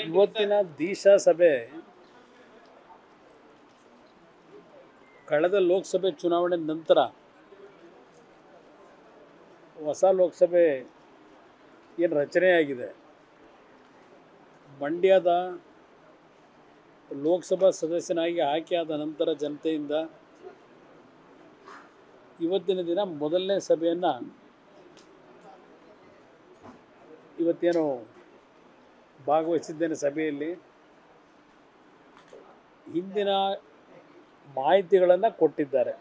ಇವತ್ತಿನ ದಿಶಾ ಸಭೆ ಕಳೆದ ಲೋಕಸಭೆ ಚುನಾವಣೆ ನಂತರ ಹೊಸ ಲೋಕಸಭೆ ಏನು ರಚನೆಯಾಗಿದೆ, ಮಂಡ್ಯದ ಲೋಕಸಭಾ ಸದಸ್ಯನಾಗಿ ಆಯ್ಕೆಯಾದ ನಂತರ ಜನತೆಯಿಂದ ಇವತ್ತಿನ ದಿನ ಮೊದಲನೇ ಸಭೆಯನ್ನು ಇವತ್ತೇನು ಭಾಗವಹಿಸಿದ್ದೇನೆ. ಸಭೆಯಲ್ಲಿ ಹಿಂದಿನ ಮಾಹಿತಿಗಳನ್ನು ಕೊಟ್ಟಿದ್ದಾರೆ.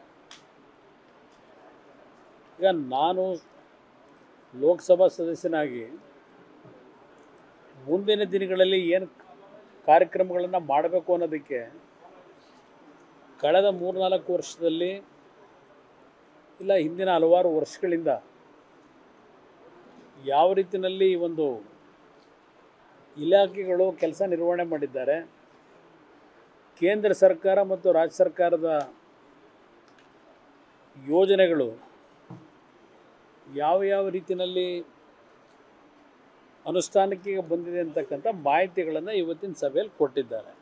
ಈಗ ನಾನು ಲೋಕಸಭಾ ಸದಸ್ಯನಾಗಿ ಮುಂದಿನ ದಿನಗಳಲ್ಲಿ ಏನು ಕಾರ್ಯಕ್ರಮಗಳನ್ನು ಮಾಡಬೇಕು ಅನ್ನೋದಕ್ಕೆ ಕಳೆದ 3-4 ವರ್ಷದಲ್ಲಿ ಇಲ್ಲ ಹಿಂದಿನ ಹಲವಾರು ವರ್ಷಗಳಿಂದ ಯಾವ ರೀತಿಯಲ್ಲಿ ಒಂದು ಇಲಾಖೆಗಳು ಕೆಲಸ ನಿರ್ವಹಣೆ ಮಾಡಿದ್ದಾರೆ, ಕೇಂದ್ರ ಸರ್ಕಾರ ಮತ್ತು ರಾಜ್ಯ ಸರ್ಕಾರದ ಯೋಜನೆಗಳು ಯಾವ ರೀತಿಯಲ್ಲಿ ಅನುಷ್ಠಾನಕ್ಕೆ ಬಂದಿದೆ ಅಂತಕ್ಕಂಥ ಮಾಹಿತಿಗಳನ್ನು ಇವತ್ತಿನ ಸಭೆಯಲ್ಲಿ ಕೊಟ್ಟಿದ್ದಾರೆ.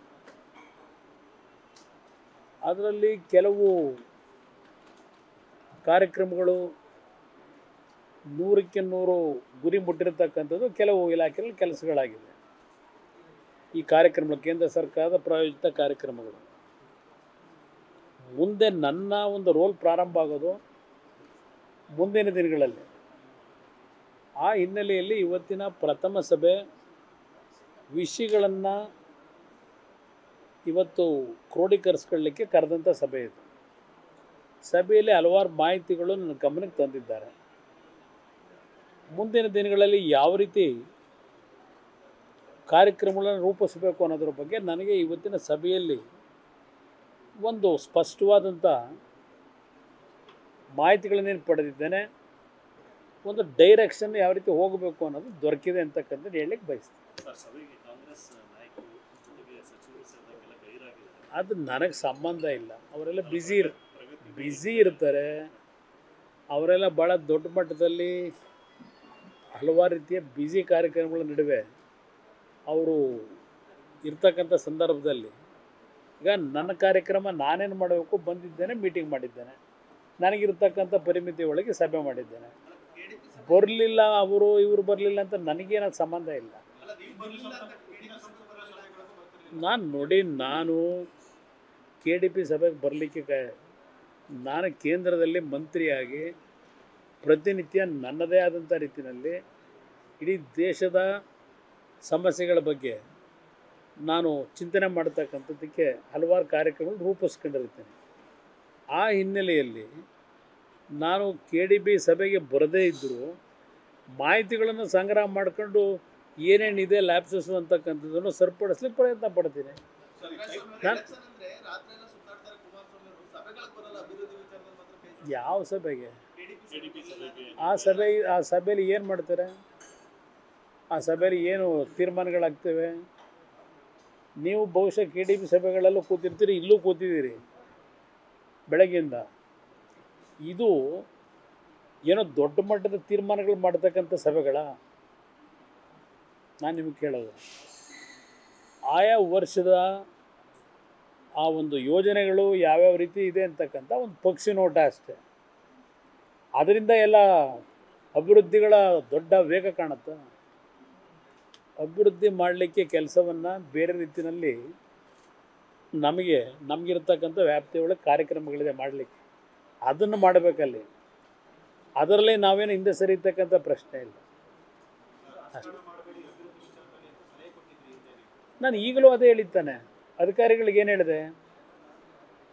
ಅದರಲ್ಲಿ ಕೆಲವು ಕಾರ್ಯಕ್ರಮಗಳು 100ಕ್ಕೆ 100 ಗುರಿ ಮುಟ್ಟಿರತಕ್ಕಂಥದ್ದು ಕೆಲವು ಇಲಾಖೆಯಲ್ಲಿ ಕೆಲಸಗಳಾಗಿದೆ. ಈ ಕಾರ್ಯಕ್ರಮಗಳು ಕೇಂದ್ರ ಸರ್ಕಾರದ ಪ್ರಾಯೋಜಿತ ಕಾರ್ಯಕ್ರಮಗಳು. ಮುಂದೆ ನನ್ನ ಒಂದು ರೋಲ್ ಪ್ರಾರಂಭ ಆಗೋದು ಮುಂದಿನ ದಿನಗಳಲ್ಲಿ. ಆ ಹಿನ್ನೆಲೆಯಲ್ಲಿ ಇವತ್ತಿನ ಪ್ರಥಮ ಸಭೆ ವಿಷಯಗಳನ್ನು ಇವತ್ತು ಕ್ರೋಢೀಕರಿಸ್ಕೊಳ್ಳಲಿಕ್ಕೆ ಕರೆದಂಥ ಸಭೆ ಇದು. ಸಭೆಯಲ್ಲಿ ಹಲವಾರು ಮಾಹಿತಿಗಳು ನನ್ನ ಗಮನಕ್ಕೆ ತಂದಿದ್ದಾರೆ. ಮುಂದಿನ ದಿನಗಳಲ್ಲಿ ಯಾವ ರೀತಿ ಕಾರ್ಯಕ್ರಮಗಳನ್ನು ರೂಪಿಸಬೇಕು ಅನ್ನೋದ್ರ ಬಗ್ಗೆ ನನಗೆ ಇವತ್ತಿನ ಸಭೆಯಲ್ಲಿ ಒಂದು ಸ್ಪಷ್ಟವಾದಂಥ ಮಾಹಿತಿಗಳನ್ನೇನು ಪಡೆದಿದ್ದೇನೆ, ಒಂದು ಡೈರೆಕ್ಷನ್ ಯಾವ ರೀತಿ ಹೋಗಬೇಕು ಅನ್ನೋದು ದೊರಕಿದೆ ಅಂತಕ್ಕಂಥದ್ದು ಹೇಳಲಿಕ್ಕೆ ಬಯಸ್ತೀನಿ. ಅದು ನನಗೆ ಸಂಬಂಧ ಇಲ್ಲ. ಅವರೆಲ್ಲ ಬ್ಯುಸಿ ಇರ್ತಾರೆ. ಅವರೆಲ್ಲ ಭಾಳ ದೊಡ್ಡ ಮಟ್ಟದಲ್ಲಿ ಹಲವಾರು ರೀತಿಯ ಬ್ಯುಸಿ ಕಾರ್ಯಕ್ರಮಗಳ ನಡುವೆ ಅವರು ಇರ್ತಕ್ಕಂಥ ಸಂದರ್ಭದಲ್ಲಿ ಈಗ ನನ್ನ ಕಾರ್ಯಕ್ರಮ ನಾನೇನು ಮಾಡಬೇಕು ಬಂದಿದ್ದೇನೆ, ಮೀಟಿಂಗ್ ಮಾಡಿದ್ದೇನೆ, ನನಗಿರ್ತಕ್ಕಂಥ ಪರಿಮಿತಿ ಒಳಗೆ ಸಭೆ ಮಾಡಿದ್ದೇನೆ. ಬರಲಿಲ್ಲ ಅವರು ಇವರು ಬರಲಿಲ್ಲ ಅಂತ ನನಗೇನ ಸಂಬಂಧ ಇಲ್ಲ. ನಾನು KDP ಸಭೆಗೆ ಬರಲಿಕ್ಕೆ ನಾನು ಕೇಂದ್ರದಲ್ಲಿ ಮಂತ್ರಿಯಾಗಿ ಪ್ರತಿನಿತ್ಯ ನನ್ನದೇ ಆದಂಥ ರೀತಿಯಲ್ಲಿ ಇಡೀ ದೇಶದ ಸಮಸ್ಯೆಗಳ ಬಗ್ಗೆ ನಾನು ಚಿಂತನೆ ಮಾಡ್ತಕ್ಕಂಥದ್ದಕ್ಕೆ ಹಲವಾರು ಕಾರ್ಯಕ್ರಮಗಳು ರೂಪಿಸ್ಕೊಂಡಿರ್ತೇನೆ. ಆ ಹಿನ್ನೆಲೆಯಲ್ಲಿ ನಾನು KDP ಸಭೆಗೆ ಬರದೇ ಇದ್ದರೂ ಮಾಹಿತಿಗಳನ್ನು ಸಂಗ್ರಹ ಮಾಡಿಕೊಂಡು ಏನೇನಿದೆ ಲ್ಯಾಪ್ಸಸ್ ಅಂತಕ್ಕಂಥದ್ದನ್ನು ಸರಿಪಡಿಸ್ಲಿಕ್ಕೆ ಪ್ರಯತ್ನ ಪಡ್ತೀನಿ. ಯಾವ ಸಭೆಗೆ? ಆ ಸಭೆಯಲ್ಲಿ ಏನು ಮಾಡ್ತಾರೆ? ಆ ಸಭೆಯಲ್ಲಿ ಏನು ತೀರ್ಮಾನಗಳಾಗ್ತವೆ? ನೀವು ಬಹುಶಃ KDP ಸಭೆಗಳಲ್ಲೂ ಕೂತಿರ್ತೀರಿ, ಇಲ್ಲೂ ಕೂತಿದ್ದೀರಿ ಬೆಳಗ್ಗೆಯಿಂದ. ಇದು ಏನೋ ದೊಡ್ಡ ಮಟ್ಟದ ತೀರ್ಮಾನಗಳು ಮಾಡ್ತಕ್ಕಂಥ ಸಭೆಗಳ? ನಾನು ನಿಮಗೆ ಕೇಳೋದು, ಆಯಾ ವರ್ಷದ ಆ ಒಂದು ಯೋಜನೆಗಳು ಯಾವ್ಯಾವ ರೀತಿ ಇದೆ ಅಂತಕ್ಕಂಥ ಒಂದು ಪಕ್ಷಿ ನೋಟ ಅಷ್ಟೆ. ಅದರಿಂದ ಎಲ್ಲ ಅಭಿವೃದ್ಧಿಗಳ ದೊಡ್ಡ ವೇಗ ಕಾಣುತ್ತೆ. ಅಭಿವೃದ್ಧಿ ಮಾಡಲಿಕ್ಕೆ ಕೆಲಸವನ್ನು ಬೇರೆ ರೀತಿಯಲ್ಲಿ ನಮಗಿರ್ತಕ್ಕಂಥ ವ್ಯಾಪ್ತಿಯೊಳಗೆ ಕಾರ್ಯಕ್ರಮಗಳಿದೆ ಮಾಡಲಿಕ್ಕೆ, ಅದನ್ನು ಮಾಡಬೇಕಲ್ಲಿ. ಅದರಲ್ಲಿ ನಾವೇನು ಹಿಂದೆ ಸರಿತಕ್ಕಂಥ ಪ್ರಶ್ನೆ ಇಲ್ಲ. ಅಷ್ಟೇ. ನಾನು ಈಗಲೂ ಅದೇ ಹೇಳಿದ್ದಾನೆ ಅಧಿಕಾರಿಗಳಿಗೆ. ಏನು ಹೇಳಿದೆ?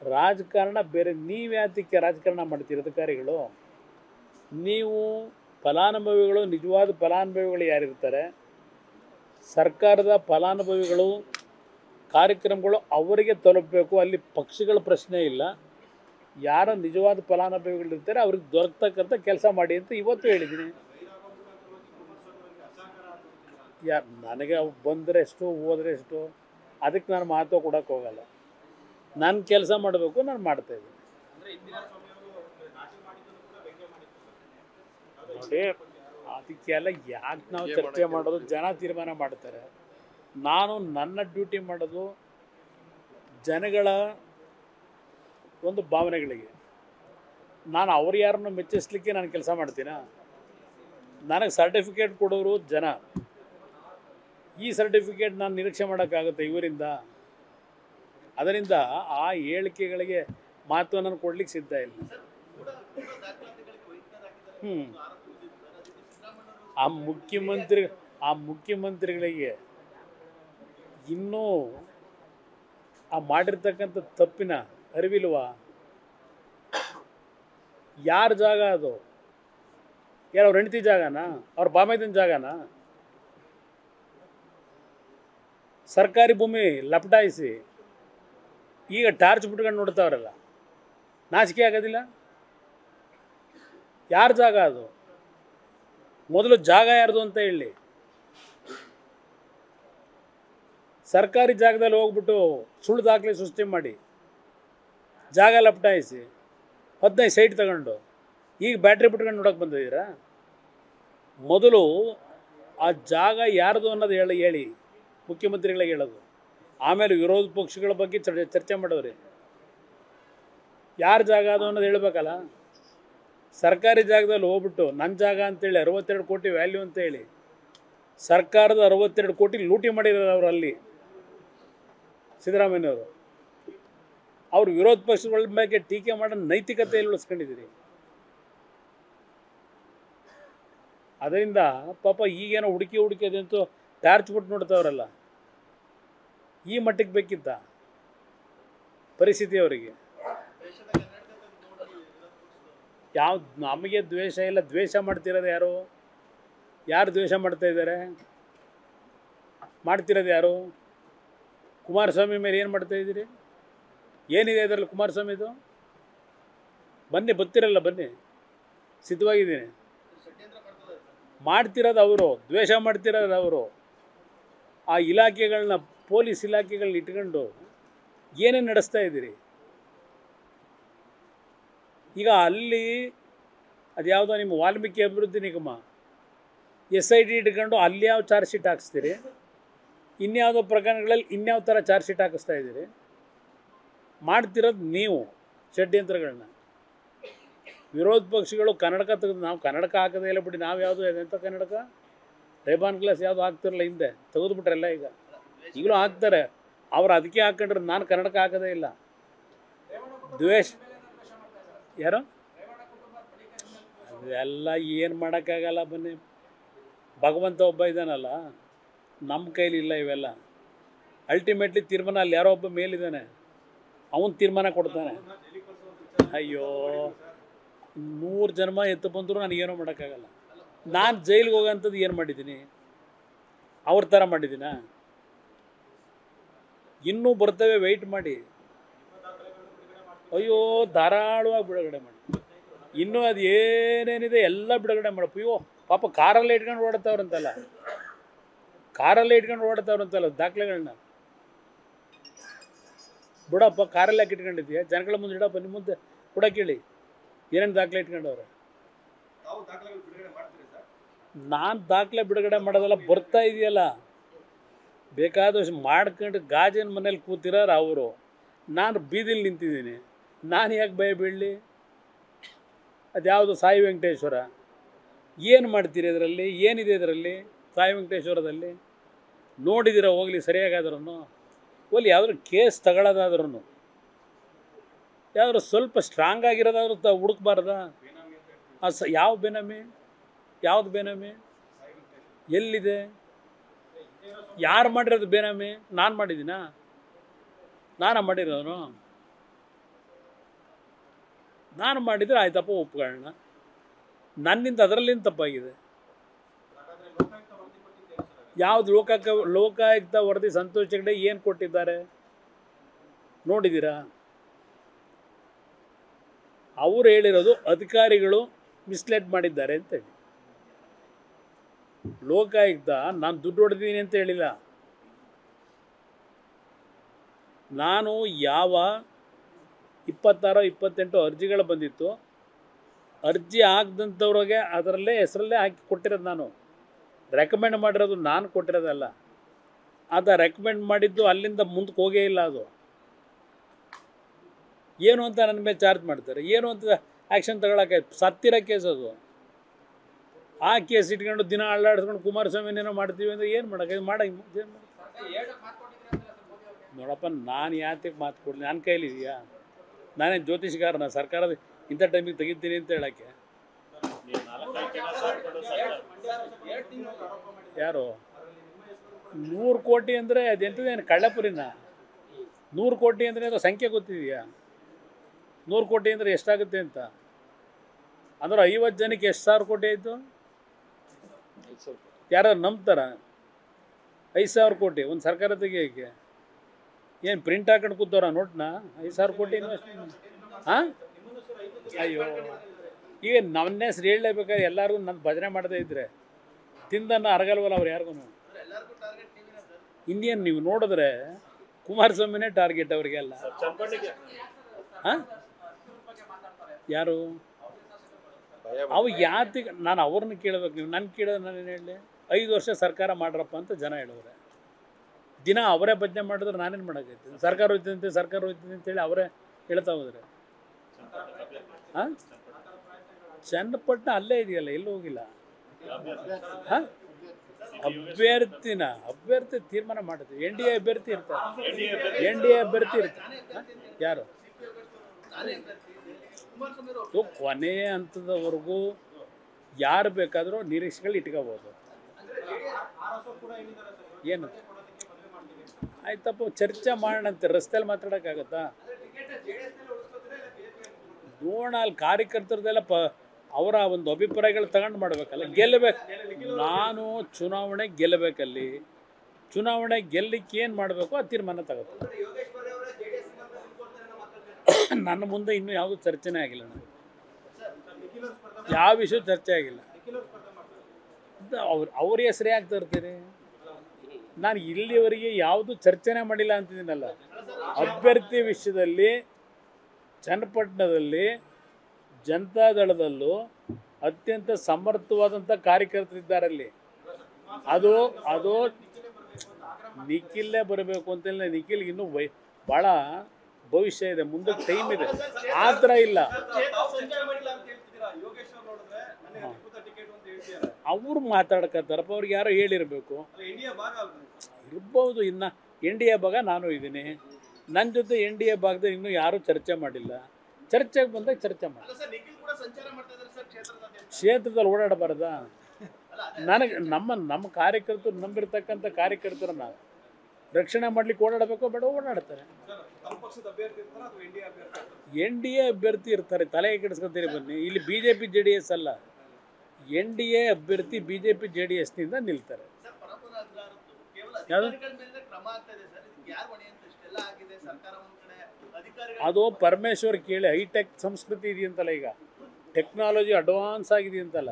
ರಾಜಕಾರಣ ಬೇರೆ. ನೀವ್ಯಾತಕ್ಕೆ ರಾಜಕಾರಣ ಮಾಡ್ತೀರಿ ಅಧಿಕಾರಿಗಳು? ನೀವು ಫಲಾನುಭವಿಗಳು, ನಿಜವಾದ ಫಲಾನುಭವಿಗಳು ಯಾರಿರ್ತಾರೆ, ಸರ್ಕಾರದ ಫಲಾನುಭವಿಗಳು ಕಾರ್ಯಕ್ರಮಗಳು ಅವರಿಗೆ ತಲುಪಬೇಕು. ಅಲ್ಲಿ ಪಕ್ಷಗಳ ಪ್ರಶ್ನೆ ಇಲ್ಲ. ಯಾರ ನಿಜವಾದ ಫಲಾನುಭವಿಗಳಿರ್ತಾರೆ ಅವ್ರಿಗೆ ದೊರಕತಕ್ಕಂಥ ಕೆಲಸ ಮಾಡಿ ಅಂತ ಇವತ್ತು ಹೇಳಿದ್ದೀನಿ. ನನಗೆ ಬಂದರೆ ಎಷ್ಟು ಹೋದರೆ ಎಷ್ಟು ಅದಕ್ಕೆ ನಾನು ಮಹತ್ವ ಕೊಡೋಕ್ಕೆ ಹೋಗಲ್ಲ. ನನ್ನ ಕೆಲಸ ಮಾಡಬೇಕು, ನಾನು ಮಾಡ್ತಾಯಿದ್ದೀನಿ. ನೋಡಿ, ಅದಕ್ಕೆಲ್ಲ ಯಾಕೆ ನಾವು ಚರ್ಚೆ ಮಾಡೋದು? ಜನ ತೀರ್ಮಾನ ಮಾಡ್ತಾರೆ. ನಾನು ನನ್ನ ಡ್ಯೂಟಿ ಮಾಡೋದು ಜನಗಳ ಒಂದು ಭಾವನೆಗಳಿಗೆ. ನಾನು ಅವ್ರು ಯಾರನ್ನು ಮೆಚ್ಚಿಸ್ಲಿಕ್ಕೆ ನಾನು ಕೆಲಸ ಮಾಡ್ತೀನಾ? ನನಗೆ ಸರ್ಟಿಫಿಕೇಟ್ ಕೊಡೋರು ಜನ. ಈ ಸರ್ಟಿಫಿಕೇಟ್ ನಾನು ನಿರೀಕ್ಷೆ ಮಾಡೋಕ್ಕಾಗುತ್ತೆ ಇವರಿಂದ? ಅದರಿಂದ ಆ ಹೇಳಿಕೆಗಳಿಗೆ ಮಹತ್ವವನ್ನು ಕೊಡ್ಲಿಕ್ಕೆ ಸಿದ್ಧ ಇಲ್ಲ. ಆ ಮುಖ್ಯಮಂತ್ರಿಗಳಿಗೆ ಇನ್ನೂ ಆ ಮಾಡಿರ್ತಕ್ಕಂಥ ತಪ್ಪಿನ ಅರಿವಿಲ್ವಾ? ಯಾರ ಜಾಗ ಅದು? ಯಾರು ಅವ್ರ ಹೆಂಡತಿ ಜಾಗನಾ? ಅವ್ರ ಬಾಮೈದನ ಜಾಗನಾ? ಸರ್ಕಾರಿ ಭೂಮಿ ಲಪಟಾಯಿಸಿ ಈಗ ಟಾರ್ಚ್ ಬಿಟ್ಕೊಂಡು ನೋಡ್ತಾವ್ರಲ್ಲ, ನಾಚಿಕೆ ಆಗೋದಿಲ್ಲ? ಯಾರ ಜಾಗ ಅದು? ಮೊದಲು ಜಾಗ ಯಾರ್ದು ಅಂತ ಹೇಳಿ. ಸರ್ಕಾರಿ ಜಾಗದಲ್ಲಿ ಹೋಗ್ಬಿಟ್ಟು ಸುಳ್ಳು ದಾಖಲೆ ಸೃಷ್ಟಿ ಮಾಡಿ ಜಾಗ ಲಪಟಾಯಿಸಿ 15 ಸೈಟ್ ತಗೊಂಡು ಈಗ ಬ್ಯಾಟ್ರಿ ಬಿಟ್ಕೊಂಡು ನೋಡೋಕೆ ಬಂದಿದ್ದೀರಾ? ಮೊದಲು ಆ ಜಾಗ ಯಾರ್ದು ಅನ್ನೋದು ಹೇಳಿ ಮುಖ್ಯಮಂತ್ರಿಗಳಿಗೆ ಹೇಳೋದು, ಆಮೇಲೆ ವಿರೋಧ ಪಕ್ಷಗಳ ಬಗ್ಗೆ ಚರ್ಚೆ ಮಾಡೋರಿ. ಯಾರ ಜಾಗ ಅದು ಅನ್ನೋದು ಹೇಳಬೇಕಲ್ಲ. ಸರ್ಕಾರಿ ಜಾಗದಲ್ಲಿ ಹೋಗ್ಬಿಟ್ಟು ನನ್ನ ಜಾಗ ಅಂತೇಳಿ 62 ಕೋಟಿ ವ್ಯಾಲ್ಯೂ ಅಂತೇಳಿ ಸರ್ಕಾರದ 62 ಕೋಟಿ ಲೂಟಿ ಮಾಡಿರೋರು ಅವರು. ಅಲ್ಲಿ ಸಿದ್ದರಾಮಯ್ಯನವರು ಅವ್ರು ವಿರೋಧ ಪಕ್ಷಗಳ ಬಗ್ಗೆ ಟೀಕೆ ಮಾಡೋ ನೈತಿಕತೆಯಲ್ಲಿ ಉಳಿಸ್ಕೊಂಡಿದ್ದೀರಿ. ಅದರಿಂದ ಪಾಪ ಈಗೇನೋ ಹುಡುಕಿ ಅದಂತೂ ಟಾರ್ಚ್ ಬಿಟ್ಟು ನೋಡ್ತಾವ್ರಲ್ಲ, ಈ ಮಟ್ಟಿಗೆ ಬೇಕಿತ್ತ ಪರಿಸ್ಥಿತಿ ಅವರಿಗೆ? ಯಾವ್ದು ನಮಗೆ ದ್ವೇಷ ಇಲ್ಲ. ದ್ವೇಷ ಮಾಡ್ತಿರೋದು ಯಾರು? ಯಾರು ದ್ವೇಷ ಮಾಡ್ತಾ ಇದ್ದಾರೆ? ಮಾಡ್ತಿರೋದು ಯಾರು? ಕುಮಾರಸ್ವಾಮಿ ಮೇಲೆ ಏನು ಮಾಡ್ತಾ ಇದ್ದೀರಿ? ಏನಿದೆ ಅದರಲ್ಲಿ ಕುಮಾರಸ್ವಾಮಿದು? ಬನ್ನಿ, ಗೊತ್ತಿರಲ್ಲ, ಬನ್ನಿ, ಸಿದ್ಧವಾಗಿದ್ದೀನಿ. ಮಾಡ್ತಿರೋದು ಅವರು, ದ್ವೇಷ ಮಾಡ್ತಿರೋದು ಅವರು. ಆ ಇಲಾಖೆಗಳನ್ನ, ಪೊಲೀಸ್ ಇಲಾಖೆಗಳನ್ನ ಇಟ್ಕೊಂಡು ಏನೇನು ನಡೆಸ್ತಾ ಇದ್ದೀರಿ? ಈಗ ಅಲ್ಲಿ ಅದು ಯಾವುದೋ ನಿಮ್ಮ ವಾಲ್ಮೀಕಿ ಅಭಿವೃದ್ಧಿ ನಿಗಮ SIT ಇಟ್ಕೊಂಡು ಅಲ್ಲಿ ಯಾವ ಚಾರ್ಜ್ ಶೀಟ್ ಹಾಕಿಸ್ತೀರಿ? ಇನ್ಯಾವುದೋ ಪ್ರಕರಣಗಳಲ್ಲಿ ಇನ್ಯಾವ ಥರ ಚಾರ್ಜ್ ಶೀಟ್ ಹಾಕಿಸ್ತಾ ಇದ್ದೀರಿ? ಮಾಡ್ತಿರೋದು ನೀವು ಷಡ್ಯಂತ್ರಗಳನ್ನ. ವಿರೋಧ ಪಕ್ಷಗಳು ಕನ್ನಡಕ ತೆಗೆದು, ನಾವು ಕನ್ನಡಕ ಹಾಕೋದೇ ಇಲ್ಲ ಬಿಡಿ, ನಾವು ಯಾವುದು ಎಂಥ ಕನ್ನಡಕ ರೇಬಾನ್ ಗ್ಲಾಸ್ ಯಾವುದು ಹಾಕ್ತಿರಲ್ಲ, ಹಿಂದೆ ತೆಗೆದುಬಿಟ್ರೆಲ್ಲ. ಈಗಲೂ ಹಾಕ್ತಾರೆ ಅವ್ರು, ಅದಕ್ಕೆ ಹಾಕೊಂಡ್ರೆ ನಾನು ಕನ್ನಡಕ ಹಾಕೋದೇ ಇಲ್ಲ. ದ್ವೇಷ ಯಾರು? ಅದೆಲ್ಲ ಏನು ಮಾಡೋಕ್ಕಾಗಲ್ಲ. ಬನ್ನಿ, ಭಗವಂತ ಒಬ್ಬ ಇದ್ದಾನಲ್ಲ, ನಮ್ಮ ಕೈಲಿ ಇಲ್ಲ ಇವೆಲ್ಲ. ಅಲ್ಟಿಮೇಟ್ಲಿ ತೀರ್ಮಾನ ಅಲ್ಲಿ ಯಾರೋ ಒಬ್ಬ ಮೇಲಿದ್ದಾನೆ, ಅವನು ತೀರ್ಮಾನ ಕೊಡ್ತಾನೆ. ಅಯ್ಯೋ, 100 ಜನ್ಮ ಎತ್ತು ಬಂದರೂ ನನಗೇನೋ ಮಾಡೋಕ್ಕಾಗಲ್ಲ. ನಾನು ಜೈಲಿಗೆ ಹೋಗೋಂಥದ್ದು ಏನು ಮಾಡಿದ್ದೀನಿ? ಅವ್ರ ಥರ ಮಾಡಿದ್ದೀನ? ಇನ್ನೂ ಬರ್ತವೆ, ವೆಯ್ಟ್ ಮಾಡಿ. ಅಯ್ಯೋ, ಧಾರಾಳವಾಗಿ ಬಿಡುಗಡೆ ಮಾಡಿ. ಇನ್ನೂ ಅದು ಏನೇನಿದೆ ಎಲ್ಲ ಬಿಡುಗಡೆ ಮಾಡಿ. ಅಯ್ಯೋ ಪಾಪ ಕಾರಲ್ಲೇ ಇಟ್ಕೊಂಡು ಓಡ್ತಾವ್ರಂತಲ್ಲ, ದಾಖಲೆಗಳನ್ನ ಬಿಡಪ್ಪ. ಕಾರಲ್ಲಿ ಯಾಕೆ ಇಟ್ಕೊಂಡಿದ್ದೀಯ? ಜನಗಳ ಮುಂದೆ ಇಡಪ್ಪ, ನಿಮ್ಮ ಮುಂದೆ ಕೂಡ ಕೇಳಿ ಏನೇನು ದಾಖಲೆ ಇಟ್ಕೊಂಡವ್ರೆ. ನಾನು ದಾಖಲೆ ಬಿಡುಗಡೆ ಮಾಡೋದಲ್ಲ, ಬರ್ತಾ ಇದೆಯಲ್ಲ ಬೇಕಾದಷ್ಟು ಮಾಡ್ಕೊಂಡು ಗಾಜಿನ ಮನೇಲಿ ಕೂತಿರೋರು ಅವರು. ನಾನು ಬೀದಿಲಿ ನಿಂತಿದ್ದೀನಿ, ನಾನು ಯಾಕೆ ಭಯ ಬೀಳಲಿ? ಅದ್ಯಾವುದು ಸಾಯಿ ವೆಂಕಟೇಶ್ವರ, ಏನು ಮಾಡ್ತೀರಿ ಅದರಲ್ಲಿ? ಏನಿದೆ ಇದರಲ್ಲಿ ಸಾಯಿ ವೆಂಕಟೇಶ್ವರದಲ್ಲಿ? ನೋಡಿದ್ದೀರ ಹೋಗಲಿ ಸರಿಯಾಗಾದ್ರೂ? ಒಲ್ಲಿ ಯಾವ್ದಾದ್ರು ಕೇಸ್ ತಗೊಳ್ಳೋದಾದ್ರೂ ಯಾವ್ದಾದ್ರು ಸ್ವಲ್ಪ ಸ್ಟ್ರಾಂಗ್ ಆಗಿರೋದಾದ್ರೂ ಹುಡುಕ್ಬಾರ್ದ? ಯಾವ ಬೇನಾಮಿ? ಯಾವ್ದು ಬೇನಾಮಿ? ಎಲ್ಲಿದೆ? ಯಾರು ಮಾಡಿರೋದು ಬೇನಾಮಿ? ನಾನು ಮಾಡಿದ್ದೀನಾ? ನಾನು ಮಾಡಿರೋನು? ನಾನು ಮಾಡಿದರೆ ಆಯ್ತಪ್ಪ, ಒಪ್ಕೊಳ್ಳೋಣ. ನನ್ನಿಂದ ಅದರಲ್ಲಿಂದ ತಪ್ಪಾಗಿದೆ. ಯಾವುದು ಲೋಕಾಯುಕ್ತ ವರದಿ ಸಂತೋಷ್ ಹೆಗ್ಡೆ ಏನು ಕೊಟ್ಟಿದ್ದಾರೆ ನೋಡಿದ್ದೀರಾ? ಅವರು ಹೇಳಿರೋದು ಅಧಿಕಾರಿಗಳು ಮಿಸ್ಲೀಡ್ ಮಾಡಿದ್ದಾರೆ ಅಂತೇಳಿ. ಲೋಕಾಯುಕ್ತ ನಾನು ದುಡ್ಡು ಹೊಡೆದಿದ್ದೀನಿ ಅಂತ ಹೇಳಿಲ್ಲ. ನಾನು ಯಾವ 26-28 ಅರ್ಜಿಗಳು ಬಂದಿತ್ತು, ಅರ್ಜಿ ಆಗದಂಥವ್ರಿಗೆ ಅದರಲ್ಲೇ ಹೆಸರಲ್ಲೇ ಹಾಕಿ ಕೊಟ್ಟಿರೋದು. ನಾನು ರೆಕಮೆಂಡ್ ಮಾಡಿರೋದು ನಾನು ಕೊಟ್ಟಿರೋದಲ್ಲ. ಆತ ರೆಕಮೆಂಡ್ ಮಾಡಿದ್ದು ಅಲ್ಲಿಂದ ಮುಂದಕ್ಕೆ ಹೋಗೇ ಇಲ್ಲ. ಅದು ಏನು ಅಂತ ನನ್ನ ಮೇಲೆ ಚಾರ್ಜ್ ಮಾಡ್ತಾರೆ, ಏನು ಅಂತ ಆ್ಯಕ್ಷನ್ ತಗೊಳಕ್ಕೆ ಸತ್ತಿರೋ ಕೇಸ್ ಅದು. ಆ ಕೇಸ್ ಇಟ್ಕೊಂಡು ದಿನ ಅಳ್ಳಾಡಿಸ್ಕೊಂಡು ಕುಮಾರಸ್ವಾಮಿನೇನೋ ಮಾಡ್ತೀವಿ ಅಂದರೆ ಏನು ಮಾಡೋಕೆ ನೋಡಪ್ಪ, ನಾನು ಯಾತಕ್ಕೆ ಮಾತು ಕೊಡಲಿ? ನನ್ನ ಕೈಲಿದೆಯಾ? ನಾನೇನು ಜ್ಯೋತಿಷ್ಗಾರನ ಸರ್ಕಾರದ ಇಂಥ ಟೈಮಿಗೆ ತೆಗಿತೀನಿ ಅಂತ ಹೇಳೋಕ್ಕೆ? ಯಾರು 100 ಕೋಟಿ ಅಂದರೆ ಅದೆಂಥದ್ದೇನು ಕಳ್ಳಪುರಿನ? 100 ಕೋಟಿ ಅಂದರೆ ಅದು ಸಂಖ್ಯೆ ಗೊತ್ತಿದೆಯಾ? 100 ಕೋಟಿ ಅಂದರೆ ಎಷ್ಟಾಗುತ್ತೆ ಅಂತ? ಅಂದ್ರೆ 50 ಜನಕ್ಕೆ ಎಷ್ಟು ಸಾವಿರ ಕೋಟಿ ಆಯಿತು? ಯಾರು ನಂಬ್ತಾರ? 5,000 ಕೋಟಿ ಒಂದು ಸರ್ಕಾರ ತೆಗಿಯೋಕ್ಕೆ ಏನು ಪ್ರಿಂಟ್ ಹಾಕೊಂಡು ಕೂತವ್ರ ನೋಟ್ನ? 5,000 ಕೋಟಿ ಇನ್ವೆಸ್ಟ್ಮೆಂಟ್. ಹಾಂ, ಅಯ್ಯೋ, ಈಗ ನನ್ನ ಹೆಸ್ರು ಹೇಳಲೇಬೇಕಾದ್ರೆ ಎಲ್ಲರಿಗೂ ನನ್ನ ಭಜನೆ ಮಾಡದೇ ಇದ್ದರೆ ತಿಂದನ್ನು ಅರಗಲ್ವಲ್ಲ ಅವ್ರು ಯಾರಿಗೂ. ಇಂಡಿಯನ್ ನೀವು ನೋಡಿದ್ರೆ ಕುಮಾರಸ್ವಾಮಿನೇ ಟಾರ್ಗೆಟ್ ಅವರಿಗೆಲ್ಲ. ಹಾಂ, ಯಾರು ಅವು ಯಾತಿಗೆ? ನಾನು ಅವ್ರನ್ನ ಕೇಳಬೇಕು, ನೀವು ನನ್ನ ಕೇಳೋದು ನಾನೇನು ಹೇಳಲಿ? 5 ವರ್ಷ ಸರ್ಕಾರ ಮಾಡ್ರಪ್ಪ ಅಂತ ಜನ ಹೇಳೋರೆ. ದಿನ ಅವರೇ ಭಜನೆ ಮಾಡಿದ್ರೆ ನಾನೇನು ಮಾಡೋಕ್ಕೈತೆ? ಸರ್ಕಾರ ಹೋಯ್ತಂತೆ ಸರ್ಕಾರ ಹೋಯ್ತಂತೆ ಅಂತೇಳಿ ಅವರೇ ಹೇಳ್ತಾ ಹೋದರೆ. ಹಾಂ, ಚನ್ನಪಟ್ಟಣ ಅಲ್ಲೇ ಇದೆಯಲ್ಲ, ಎಲ್ಲೂ ಹೋಗಿಲ್ಲ. ಹಾಂ, ಅಭ್ಯರ್ಥಿ ತೀರ್ಮಾನ ಮಾಡ್ತೀವಿ. ಎನ್ ಡಿ ಎ ಅಭ್ಯರ್ಥಿ ಇರ್ತಾರೆ. ಯಾರು ಕೊನೆಯ ಹಂತದವರೆಗೂ ಯಾರು ಬೇಕಾದರೂ ನಿರೀಕ್ಷೆಗಳು ಇಟ್ಕೋಬೋದು. ಏನು ಆಯ್ತಪ್ಪ, ಚರ್ಚೆ ಮಾಡೋಣಂತೆ. ರಸ್ತೆಯಲ್ಲಿ ಮಾತಾಡೋಕ್ಕಾಗತ್ತಾ? ನೋಡೋಣ, ಅಲ್ಲಿ ಕಾರ್ಯಕರ್ತರದೆಲ್ಲ ಅವರ ಒಂದು ಅಭಿಪ್ರಾಯಗಳು ತಗೊಂಡು ಮಾಡಬೇಕಲ್ಲ. ಗೆಲ್ಲಬೇಕು. ನಾನು ಚುನಾವಣೆ ಗೆಲ್ಲಬೇಕಲ್ಲಿ. ಚುನಾವಣೆ ಗೆಲ್ಲಕ್ಕೆ ಏನು ಮಾಡಬೇಕು ಆ ತೀರ್ಮಾನ ತಗೋತಾರೆ. ನನ್ನ ಮುಂದೆ ಇನ್ನೂ ಯಾವುದೂ ಚರ್ಚೆನೇ ಆಗಿಲ್ಲ. ನಾನು ಯಾವ ವಿಷಯ ಚರ್ಚೆ ಆಗಿಲ್ಲ. ಅವ್ರ ಹೆಸರೇ ಆಗ್ತಾ ಇರ್ತೀರಿ. ನಾನು ಇಲ್ಲಿವರೆಗೆ ಯಾವುದು ಚರ್ಚೆನೇ ಮಾಡಿಲ್ಲ ಅಂತಿದ್ದೀನಲ್ಲ. ಅಭ್ಯರ್ಥಿ ವಿಷಯದಲ್ಲಿ ಚನ್ನಪಟ್ಟಣದಲ್ಲಿ ಜನತಾದಳದಲ್ಲೂ ಅತ್ಯಂತ ಸಮರ್ಥವಾದಂಥ ಕಾರ್ಯಕರ್ತರಿದ್ದಾರಲ್ಲಿ. ಅದು ನಿಖಿಲ್ಲೇ ಬರಬೇಕು ಅಂತೇಳಿ. ನಿಖಿಲ್ಗೆ ಇನ್ನೂ ಭಾಳ ಭವಿಷ್ಯ ಇದೆ, ಮುಂದಕ್ಕೆ ಟೈಮ್ ಇದೆ. ಆ ಥರ ಇಲ್ಲ. ಅವರು ಮಾತಾಡ್ಕತ್ತಾರಪ್ಪ, ಅವ್ರಿಗೆ ಯಾರೋ ಹೇಳಿರಬೇಕು ಇರ್ಬೋದು. ಇನ್ನು ಎನ್ ಡಿ ಎ ಭಾಗ ನಾನು ಇದ್ದೀನಿ, ನನ್ನ ಜೊತೆ ಎನ್ ಡಿ ಎ ಭಾಗದಲ್ಲಿ ಇನ್ನೂ ಯಾರೂ ಚರ್ಚೆ ಮಾಡಿಲ್ಲ. ಚರ್ಚೆಗೆ ಬಂದಾಗ ಚರ್ಚೆ ಮಾಡಿ. ಕ್ಷೇತ್ರದಲ್ಲಿ ಓಡಾಡಬಾರ್ದ? ನನಗೆ ನಮ್ಮ ಕಾರ್ಯಕರ್ತರು, ನಂಬಿರ್ತಕ್ಕಂಥ ಕಾರ್ಯಕರ್ತರನ್ನ ರಕ್ಷಣೆ ಮಾಡ್ಲಿಕ್ಕೆ ಓಡಾಡಬೇಕೋ ಬೇಡ? ಓಡಾಡ್ತಾರೆ. ಎನ್ ಡಿ ಎ ಅಭ್ಯರ್ಥಿ ಇರ್ತಾರೆ, ತಲೆ ಕೆಡಿಸ್ಕೊತೀರಿ ಬನ್ನಿ. ಇಲ್ಲಿ BJP JDS ಅಲ್ಲ, NDA ಅಭ್ಯರ್ಥಿ BJP JDSನಿಂದ ನಿಲ್ತಾರೆ. ಅದು ಪರಮೇಶ್ವರ್ ಕೇಳಿ. ಹೈಟೆಕ್ ಸಂಸ್ಕೃತಿ ಇದೆಯಂತಲ್ಲ, ಈಗ ಟೆಕ್ನಾಲಜಿ ಅಡ್ವಾನ್ಸ್ ಆಗಿದೆಯಂತಲ್ಲ.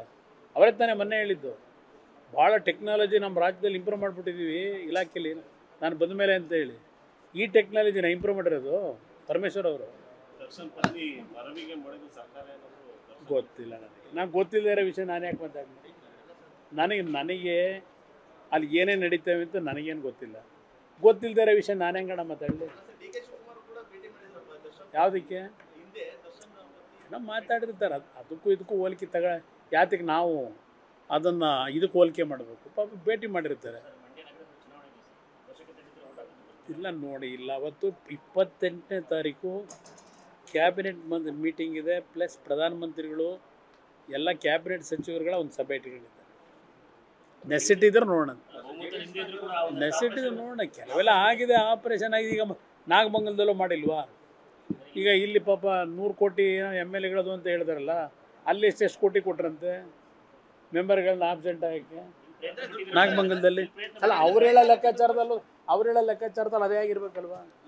ಅವರೇ ತಾನೇ ಮೊನ್ನೆ ಹೇಳಿದ್ದು, ಭಾಳ ಟೆಕ್ನಾಲಜಿ ನಮ್ಮ ರಾಜ್ಯದಲ್ಲಿ ಇಂಪ್ರೂವ್ ಮಾಡಿಬಿಟ್ಟಿದ್ದೀವಿ ಇಲಾಖೆಯಲ್ಲಿ ನಾನು ಬಂದ ಮೇಲೆ ಅಂತ ಹೇಳಿ. ಈ ಟೆಕ್ನಾಲಜಿನ ಇಂಪ್ರೂವ್ ಮಾಡಿರೋದು ಪರಮೇಶ್ವರ್ ಅವರು. ಗೊತ್ತಿಲ್ಲ ನನಗೆ ಗೊತ್ತಿಲ್ಲದೇ ಇರೋ ವಿಷಯ ನಾನು ಯಾಕೆ ಮಾತಾಡ್ತೀನಿ? ನನಗೆ ಅಲ್ಲಿ ಏನೇನು ನಡೀತೇವೆ ಅಂತ ನನಗೇನು ಗೊತ್ತಿಲ್ಲ. ಗೊತ್ತಿಲ್ಲದೇ ಇರೋ ವಿಷಯ ನಾನು ಹೆಂಗಣ ಮಾತಾಡಲಿ? ಯಾವುದಕ್ಕೆ ಏನೋ ಮಾತಾಡಿರ್ತಾರೆ. ಅದಕ್ಕೂ ಇದಕ್ಕೂ ಹೋಲಿಕೆ ಯಾತಕ್ಕೆ ನಾವು ಅದನ್ನು ಇದಕ್ಕೆ ಹೋಲಿಕೆ ಮಾಡಬೇಕು? ಪಾಪ ಭೇಟಿ ಮಾಡಿರ್ತಾರೆ. ಇಲ್ಲ ನೋಡಿ, ಇಲ್ಲ ಅವತ್ತು 28ನೇ ತಾರೀಕು ಕ್ಯಾಬಿನೆಟ್ ಮೀಟಿಂಗ್ ಇದೆ, ಪ್ಲಸ್ ಪ್ರಧಾನಮಂತ್ರಿಗಳು ಎಲ್ಲ ಕ್ಯಾಬಿನೆಟ್ ಸಚಿವರುಗಳ ಒಂದು ಸಭೆ ಇಟ್ಕೊಂಡಿದ್ದಾರೆ. ನೆಸಿಟಿ ಇದ್ರೆ ನೋಡೋಣ, ನೆಸಿಟಿ ಇದ್ರೆ ನೋಡೋಣ. ಕೆಲವೆಲ್ಲ ಆಗಿದೆ, ಆಪರೇಷನ್ ಆಗಿದೆ. ಈಗ ನಾಗಮಂಗಲದಲ್ಲೂ ಮಾಡಿಲ್ವಾ? ಈಗ ಇಲ್ಲಿ ಪಾಪ 100 ಕೋಟಿ MLAಗಳದು ಅಂತ ಹೇಳಿದಾರಲ್ಲ, ಅಲ್ಲಿ ಎಷ್ಟು ಕೋಟಿ ಕೊಟ್ರಂತೆ ಮೆಂಬರ್ಗಳನ್ನ ಆಬ್ಸೆಂಟ್ ಆಗೋಕ್ಕೆ ನಾಗಮಂಗಲದಲ್ಲಿ. ಅಲ್ಲ, ಅವ್ರು ಹೇಳೋ ಲೆಕ್ಕಾಚಾರದಲ್ಲೂ ಅದೇ ಆಗಿರ್ಬೇಕಲ್ವಾ?